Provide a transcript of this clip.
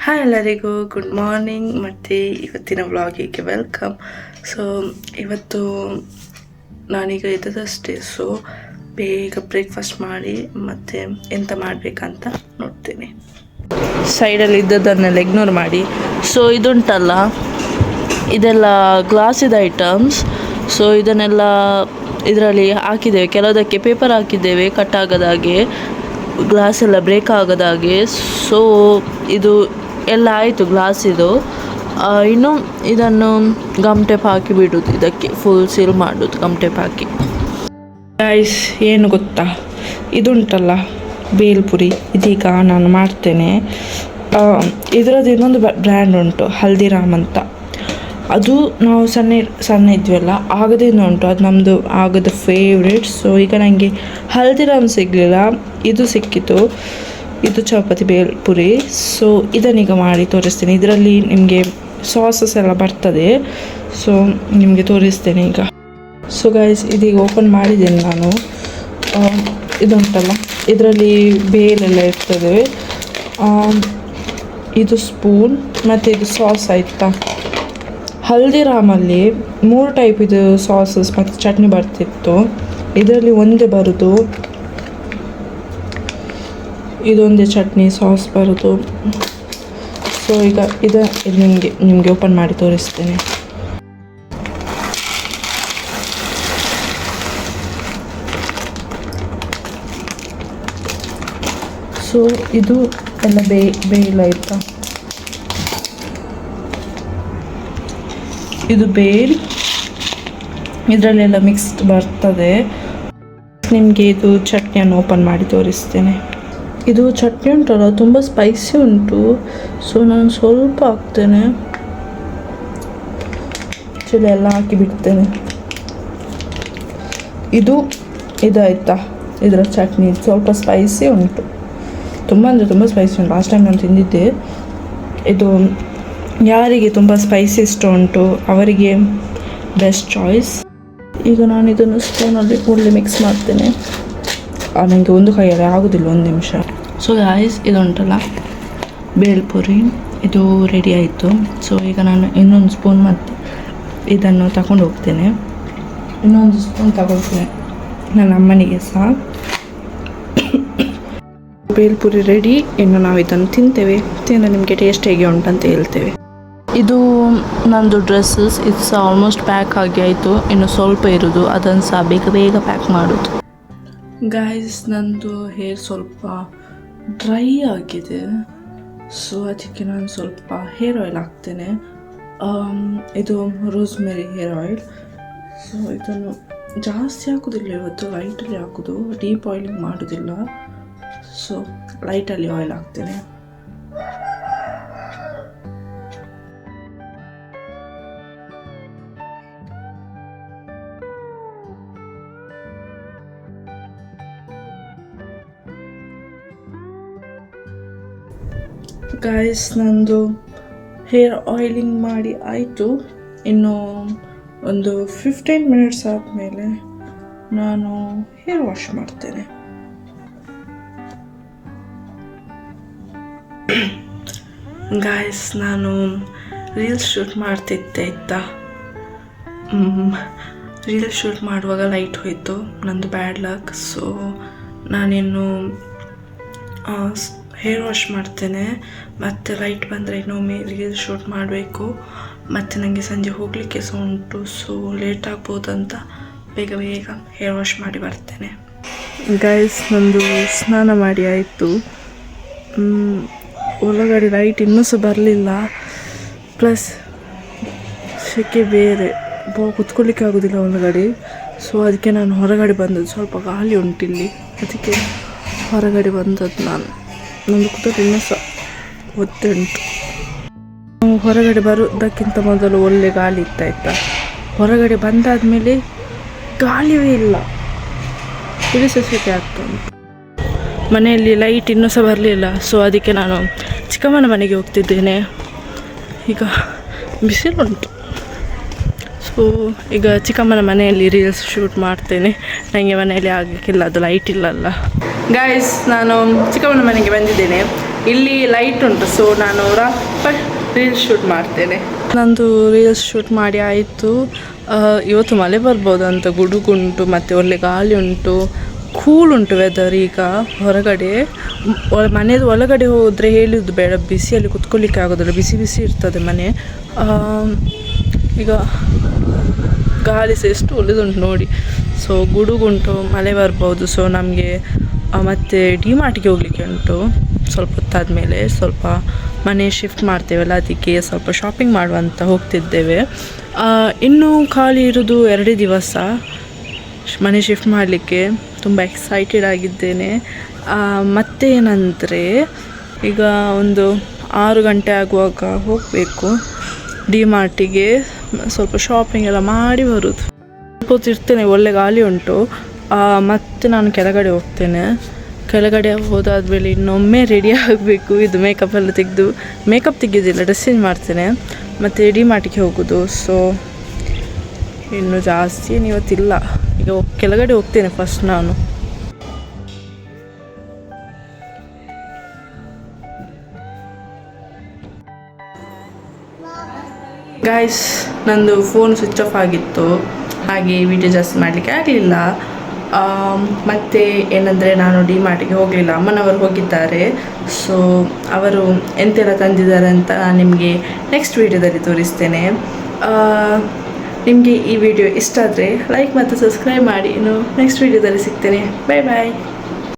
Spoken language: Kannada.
ಹಾಯ್ ಎಲ್ಲರಿಗೂ ಗುಡ್ ಮಾರ್ನಿಂಗ್ ಮತ್ತು ಇವತ್ತಿನ ವ್ಲಾಗಿಗೆ ವೆಲ್ಕಮ್. ಸೊ ಇವತ್ತು ನಾನೀಗ ಇದ್ದದಷ್ಟೇ, ಸೊ ಬೇಗ ಬ್ರೇಕ್ಫಾಸ್ಟ್ ಮಾಡಿ ಮತ್ತು ಎಂತ ಮಾಡಬೇಕಂತ ನೋಡ್ತೀನಿ. ಸೈಡಲ್ಲಿ ಇದ್ದದನ್ನೆಲ್ಲ ಇಗ್ನೋರ್ ಮಾಡಿ. ಸೊ ಇದುಂಟಲ್ಲ, ಇದೆಲ್ಲ ಗ್ಲಾಸಿದ ಐಟಮ್ಸ್. ಸೊ ಇದನ್ನೆಲ್ಲ ಇದರಲ್ಲಿ ಹಾಕಿದ್ದೇವೆ, ಕೆಲವುದಕ್ಕೆ ಪೇಪರ್ ಹಾಕಿದ್ದೇವೆ ಕಟ್ ಆಗದಾಗೆ, ಗ್ಲಾಸ್ ಎಲ್ಲ ಬ್ರೇಕ್ ಆಗದಾಗೆ. ಸೊ ಇದು ಎಲ್ಲ ಆಯಿತು ಗ್ಲಾಸಿದು. ಇನ್ನು ಇದನ್ನು ಗಮ್ ಟೇಪ್ ಹಾಕಿ ಬಿಡೋದು, ಇದಕ್ಕೆ ಫುಲ್ ಸೀಲ್ ಮಾಡೋದು ಗಮ್ ಟೇಪ್ ಹಾಕಿ. ಗೈಸ್ ಏನು ಗೊತ್ತಾ, ಇದುಂಟಲ್ಲ ಬೇಲ್ಪುರಿ, ಇದೀಗ ನಾನು ಮಾಡ್ತೇನೆ. ಇದರದ್ದು ಇನ್ನೊಂದು ಬ್ರ್ಯಾಂಡ್ ಉಂಟು ಹಲ್ದಿರಾಮ್ ಅಂತ, ಅದು ನಾವು ಸಣ್ಣ ಇದ್ವಲ್ಲ ಆಗದಿಂದ ಉಂಟು, ಅದು ನಮ್ಮದು ಆಗದ ಫೇವ್ರೇಟ್. ಸೊ ಈಗ ನನಗೆ ಹಲ್ದಿರಾಮ್ ಸಿಗಲಿಲ್ಲ, ಇದು ಸಿಕ್ಕಿತು, ಇದು ಚಪಾತಿ ಬೇಲ್ಪುರಿ. ಸೊ ಇದನ್ನೀಗ ಮಾಡಿ ತೋರಿಸ್ತೀನಿ. ಇದರಲ್ಲಿ ನಿಮಗೆ ಸಾಸಸ್ ಎಲ್ಲ ಬರ್ತದೆ, ಸೊ ನಿಮಗೆ ತೋರಿಸ್ತೇನೆ ಈಗ. ಸೊ ಗೈಸ್ ಇದೀಗ ಓಪನ್ ಮಾಡಿದ್ದೇನೆ ನಾನು. ಇದುಂಟಲ್ಲ, ಇದರಲ್ಲಿ ಬೇಲೆಲ್ಲ ಇರ್ತದೆ. ಇದು ಸ್ಪೂನ್ ಮತ್ತು ಇದು ಸಾಸ್ ಆಯಿತಾ. ಹಲ್ದಿರಾಮಲ್ಲಿ 3 ಟೈಪ್ ಇದು ಸಾಸಸ್ ಮತ್ತು ಚಟ್ನಿ ಬರ್ತಿತ್ತು, ಇದರಲ್ಲಿ ಒಂದೇ ಬರೋದು, ಇದೊಂದೇ ಚಟ್ನಿ ಸಾಸ್ ಬರೋದು. ಸೊ ಈಗ ಇದು ನಿಮಗೆ ಓಪನ್ ಮಾಡಿ ತೋರಿಸ್ತೇನೆ. ಸೊ ಇದು ಎಲ್ಲ ಬೇಯಿಲ್ಲ ಆಯಿತಾ. ಇದು ಬೇಲ್, ಇದರಲ್ಲೆಲ್ಲ ಮಿಕ್ಸ್ಡ್ ಬರ್ತದೆ. ನಿಮಗೆ ಇದು ಚಟ್ನಿಯನ್ನು ಓಪನ್ ಮಾಡಿ ತೋರಿಸ್ತೇನೆ. ಇದು ಚಟ್ನಿ ಉಂಟಲ್ಲ ತುಂಬ ಸ್ಪೈಸಿ ಉಂಟು, ಸೊ ನಾನು ಸ್ವಲ್ಪ ಹಾಕ್ತೇನೆ, ಚಿಲ್ಲಿ ಎಲ್ಲ ಹಾಕಿ ಬಿಡ್ತೇನೆ. ಇದಾಯ್ತಾ ಇದರ ಚಟ್ನಿ, ಸ್ವಲ್ಪ ಸ್ಪೈಸಿ ಉಂಟು, ತುಂಬ ಅಂದರೆ ತುಂಬ ಸ್ಪೈಸಿ ಉಂಟು. ಲಾಸ್ಟ್ ಟೈಮ್ ನಾನು ತಿಂದಿದ್ದೆ. ಇದು ಯಾರಿಗೆ ತುಂಬ ಸ್ಪೈಸಿ ಇಷ್ಟ ಉಂಟು ಅವರಿಗೆ ಬೆಸ್ಟ್ ಚಾಯ್ಸ್. ಈಗ ನಾನು ಇದನ್ನು ಸ್ಪೂನಲ್ಲಿ ಒಳ್ಳೆ ಮಿಕ್ಸ್ ಮಾಡ್ತೇನೆ. ನನಗೆ ಒಂದು ಕೈಯಲ್ಲಿ ಆಗೋದಿಲ್ಲ, 1 ನಿಮಿಷ. ಸೊ ಗಾಯ್ಸ್ ಇದುಂಟಲ್ಲ ಬೇಲ್ಪುರಿ, ಇದು ರೆಡಿ ಆಯಿತು. ಸೊ ಈಗ ನಾನು ಇನ್ನೊಂದು ಸ್ಪೂನ್ ಮತ್ತು ಇದನ್ನು ತಗೊಂಡು ಹೋಗ್ತೇನೆ, ಇನ್ನೊಂದು ಸ್ಪೂನ್ ತಗೊಳ್ತೇನೆ ನನ್ನ ಅಮ್ಮನಿಗೆ ಸಹ. ಬೇಲ್ಪುರಿ ರೆಡಿ. ಇನ್ನು ನಾವು ಇದನ್ನು ತಿಂತೇವೆ, ತಿಂದು ನಿಮಗೆ ಟೇಸ್ಟ್ ಹೇಗೆ ಉಂಟಂತ ಹೇಳ್ತೇವೆ. ಇದು ನಂದು ಡ್ರೆಸ್ಸಸ್, ಇದು ಸಹ ಆಲ್ಮೋಸ್ಟ್ ಪ್ಯಾಕ್ ಆಗಿ ಆಯಿತು, ಇನ್ನು ಸ್ವಲ್ಪ ಇರೋದು, ಅದನ್ನು ಸಹ ಬೇಗ ಪ್ಯಾಕ್ ಮಾಡೋದು. ಗೈಸ್ ನಂದು ಹೇರ್ ಸ್ವಲ್ಪ ಡ್ರೈ ಆಗಿದೆ, ಸೊ ಅದಕ್ಕೆ ನಾನು ಸ್ವಲ್ಪ ಹೇರ್ ಆಯಿಲ್ ಹಾಕ್ತೇನೆ. ಇದು ರೋಸ್ಮೆರಿ ಹೇರ್ ಆಯಿಲ್. ಸೊ ಇದನ್ನು ಜಾಸ್ತಿ ಹಾಕೋದಿಲ್ಲ ಇವತ್ತು, ಲೈಟಲ್ಲಿ ಹಾಕೋದು, ಡೀಪ್ ಆಯಿಲಿಂಗ್ ಮಾಡೋದಿಲ್ಲ. ಸೊ ಲೈಟಲ್ಲಿ ಆಯಿಲ್ ಹಾಕ್ತೇನೆ. ಗೈಸ್ ನಂದು ಹೇರ್ ಆಯಿಲಿಂಗ್ ಮಾಡಿ ಆಯಿತು. ಇನ್ನು ಒಂದು 15 ಮಿನಿಟ್ಸ್ ಆದಮೇಲೆ ನಾನು ಹೇರ್ ವಾಶ್ ಮಾಡ್ತೇನೆ. ಗೈಸ್ ನಾನು ರೀಲ್ಸ್ ಶೂಟ್ ಮಾಡ್ತಿದ್ದೆ ಆಯಿತಾ. ರೀಲ್ಸ್ ಶೂಟ್ ಮಾಡುವಾಗ ಲೈಟ್ ಹೋಯಿತು, ನಂದು ಬ್ಯಾಡ್ ಲಕ್. ಸೊ ನಾನಿನ್ನು ಹೇರ್ ವಾಶ್ ಮಾಡ್ತೇನೆ, ಮತ್ತು ಲೈಟ್ ಬಂದರೆ ಇನ್ನೊಮ್ಮೆ ರೀಲ್ಸ್ ಶೂಟ್ ಮಾಡಬೇಕು. ಮತ್ತು ನನಗೆ ಸಂಜೆ ಹೋಗಲಿಕ್ಕೆ ಸಹ ಉಂಟು, ಸೊ ಲೇಟ್ ಆಗ್ಬೋದಂತ ಬೇಗ ಹೇರ್ ವಾಶ್ ಮಾಡಿ ಬರ್ತೇನೆ. ಗೈಸ್ ನಂದು ಸ್ನಾನ ಮಾಡಿ ಆಯಿತು. ಒಳಗಡೆ ಲೈಟ್ ಇನ್ನೂ ಸಹ ಬರಲಿಲ್ಲ, ಪ್ಲಸ್ ಸೆಕೆ ಬೇರೆ, ಕೂತ್ಕೊಳ್ಳಿಕ್ಕೆ ಆಗೋದಿಲ್ಲ ಒಳಗಡೆ. ಸೊ ಅದಕ್ಕೆ ನಾನು ಹೊರಗಡೆ ಬಂದದ್ದು, ಸ್ವಲ್ಪ ಗಾಳಿ ಉಂಟಿಲ್ಲಿ, ಅದಕ್ಕೆ ಹೊರಗಡೆ ಬಂದದ್ದು ನಾನು. ನಮ್ಮದು ಕೂತಲ್ಲಿ ಇನ್ನೂ ಸಹ ಒತ್ತೆ ಉಂಟು. ನಾವು ಹೊರಗಡೆ ಬರೋದಕ್ಕಿಂತ ಮೊದಲು ಒಳ್ಳೆ ಗಾಳಿ ಇತ್ತಾಯ್ತಾ. ಹೊರಗಡೆ ಬಂದಾದಮೇಲೆ ಗಾಳಿಯೇ ಇಲ್ಲ, ಇಲ್ಲಿ ಸೆಕೆ ಆಗ್ತಾ ಉಂಟು. ಮನೆಯಲ್ಲಿ ಲೈಟ್ ಇನ್ನೂ ಸಹ ಬರಲಿಲ್ಲ, ಸೊ ಅದಕ್ಕೆ ನಾನು ಚಿಕ್ಕಮ್ಮನ ಮನೆಗೆ ಹೋಗ್ತಿದ್ದೇನೆ. ಈಗ ಬಿಸಿಲುಂಟು, ಸೊ ಈಗ ಚಿಕ್ಕಮ್ಮನ ಮನೆಯಲ್ಲಿ ರೀಲ್ಸ್ ಶೂಟ್ ಮಾಡ್ತೇನೆ. ನನಗೆ ಮನೆಯಲ್ಲಿ ಆಗಲಿಕ್ಕಿಲ್ಲ, ಅದು ಲೈಟ್ ಇಲ್ಲಲ್ಲ. ಗೈಸ್ ನಾನು ಚಿಕ್ಕಮ್ಮನ ಮನೆಗೆ ಬಂದಿದ್ದೇನೆ. ಇಲ್ಲಿ ಲೈಟ್ ಉಂಟು, ಸೊ ನಾನು ರೀಲ್ಸ್ ಶೂಟ್ ಮಾಡ್ತೇನೆ. ನಂದು ರೀಲ್ಸ್ ಶೂಟ್ ಮಾಡಿ ಆಯಿತು. ಇವತ್ತು ಮಳೆ ಬರ್ಬೋದು ಅಂತ ಗುಡುಗುಂಟು ಮತ್ತು ಒಳ್ಳೆ ಗಾಳಿ ಉಂಟು, ಕೂಲ್ ಉಂಟು ವೆದರ್. ಈಗ ಹೊರಗಡೆ ಮನೆಯದು ಒಳಗಡೆ ಹೋದರೆ ಹೇಳುವುದು ಬೇಡ, ಬಿಸಿಯಲ್ಲಿ ಕುತ್ಕೊಳ್ಳಿಕ್ಕೆ ಆಗೋದಿಲ್ಲ, ಬಿಸಿ ಬಿಸಿ ಇರ್ತದೆ ಮನೆ. ಈಗ ಗಾಳಿ ಸಹ ಎಷ್ಟು ಒಳ್ಳೆದುಂಟು ನೋಡಿ. ಸೊ ಗುಡುಗುಂಟು, ಮಳೆ ಬರ್ಬೋದು. ಸೊ ನಮಗೆ ಮತ್ತು ಡಿಮಾರ್ಟಿಗೆ ಹೋಗಲಿಕ್ಕೆ ಉಂಟು ಸ್ವಲ್ಪ ಹೊತ್ತಾದ ಮೇಲೆ. ಸ್ವಲ್ಪ ಮನೆ ಶಿಫ್ಟ್ ಮಾಡ್ತೇವಲ್ಲ, ಅದಕ್ಕೆ ಸ್ವಲ್ಪ ಶಾಪಿಂಗ್ ಮಾಡುವಂತ ಹೋಗ್ತಿದ್ದೇವೆ. ಇನ್ನೂ ಖಾಲಿ ಇರೋದು 2 ದಿವಸ ಮನೆ ಶಿಫ್ಟ್ ಮಾಡಲಿಕ್ಕೆ. ತುಂಬ ಎಕ್ಸೈಟೆಡ್ ಆಗಿದ್ದೇನೆ. ಮತ್ತೇನಂದರೆ ಈಗ ಒಂದು 6 ಗಂಟೆ ಆಗುವಾಗ ಹೋಗಬೇಕು ಡಿಮಾರ್ಟಿಗೆ, ಸ್ವಲ್ಪ ಶಾಪಿಂಗ್ ಎಲ್ಲ ಮಾಡಿ ಬರೋದು. ಸ್ವಲ್ಪ ಇರ್ತೇನೆ, ಒಳ್ಳೆ ಗಾಳಿ ಉಂಟು. ಮತ್ತು ನಾನು ಕೆಳಗಡೆ ಹೋಗ್ತೇನೆ. ಕೆಳಗಡೆ ಹೋದಾದ್ಮೇಲೆ ಇನ್ನೊಮ್ಮೆ ರೆಡಿ ಆಗಬೇಕು. ಇದು ಮೇಕಪ್ ಎಲ್ಲ ತೆಗೆದು, ಮೇಕಪ್ ತೆಗೆಯೋದಿಲ್ಲ, ಡ್ರೆಸ್ ಚೇಂಜ್ ಮಾಡ್ತೇನೆ, ಮತ್ತು ಡಿಮಾರ್ಟಿಗೆ ಹೋಗೋದು. ಸೊ ಇನ್ನು ಜಾಸ್ತಿ ಏನು ಇವತ್ತಿಲ್ಲ. ಈಗ ಕೆಳಗಡೆ ಹೋಗ್ತೇನೆ ಫಸ್ಟ್ ನಾನು. ಗಾಯ್ಸ್, ನಂದು ಫೋನ್ ಸ್ವಿಚ್ ಆಫ್ ಆಗಿತ್ತು, ಹಾಗೆ ವಿಡಿಯೋ ಜಾಸ್ತಿ ಮಾಡಲಿಕ್ಕೆ ಆಗಲಿಲ್ಲ. ಮತ್ತು ಏನಂದರೆ ನಾನು ಡಿಮಾರ್ಟಿಗೆ ಹೋಗಲಿಲ್ಲ, ಅಮ್ಮನವರು ಹೋಗಿದ್ದಾರೆ. ಸೊ ಅವರು ಎಂತೆಲ್ಲ ತಂದಿದ್ದಾರೆ ಅಂತ ನಿಮಗೆ ನೆಕ್ಸ್ಟ್ ವೀಡಿಯೋದಲ್ಲಿ ತೋರಿಸ್ತೇನೆ. ನಿಮಗೆ ಈ ವಿಡಿಯೋ ಇಷ್ಟ ಆದರೆ ಲೈಕ್ ಮತ್ತು ಸಬ್ಸ್ಕ್ರೈಬ್ ಮಾಡಿ. ಇನ್ನು ನೆಕ್ಸ್ಟ್ ವೀಡಿಯೋದಲ್ಲಿ ಸಿಗ್ತೇನೆ. ಬಾಯ್ ಬಾಯ್.